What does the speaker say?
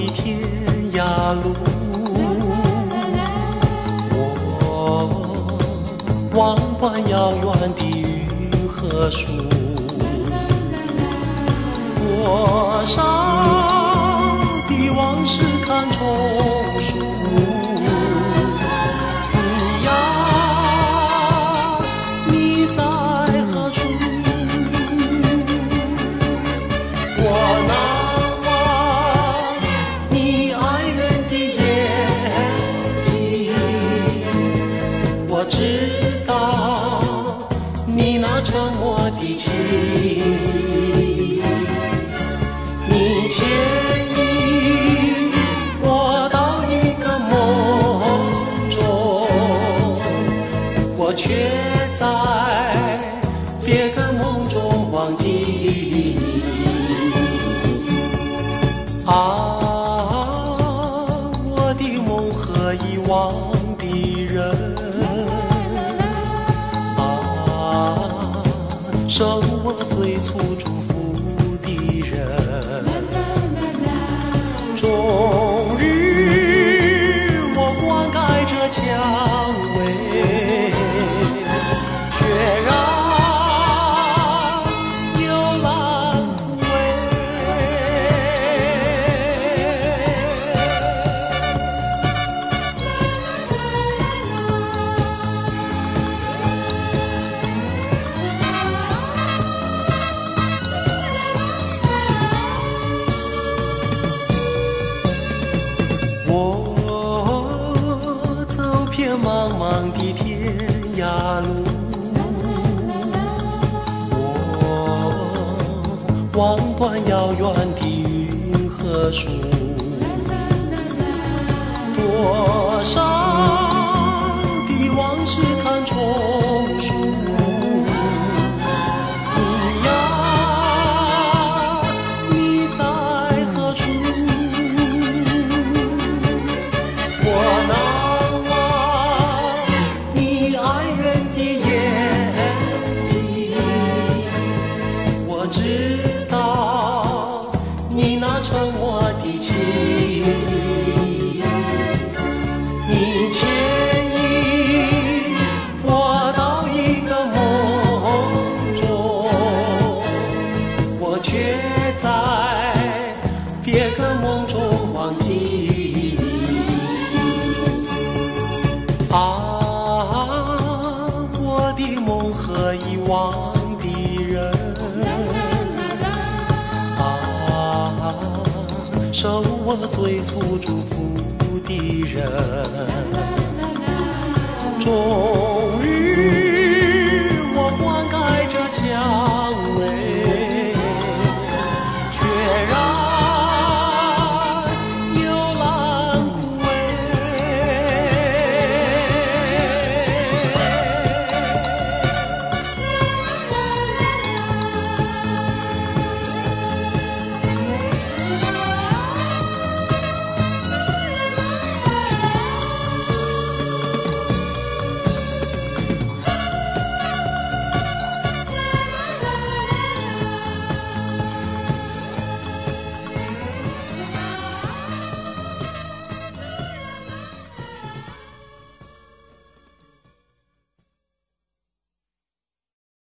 的天涯路，我望断遥远的云和树，多少的往事看重数。你呀，你在何处？我难忘你爱人的眼睛，我知道你那沉默的情，你牵引我到一个梦中，我却在别个梦中忘记你。啊，我的梦和遗忘的人，啊，受我最初祝福的人，终日我灌溉着蔷薇，却让幽兰枯我走遍茫茫的天涯路，我望断遥远的云和树，多少的往事看重数。你呀，你在何处？我难忘你爱人的眼睛，我知道你那沉默的情，你牵引我到一个梦中，我却在别个梦中忘记你。啊，我的梦和遗忘的人，啊，受我最初祝福的人，终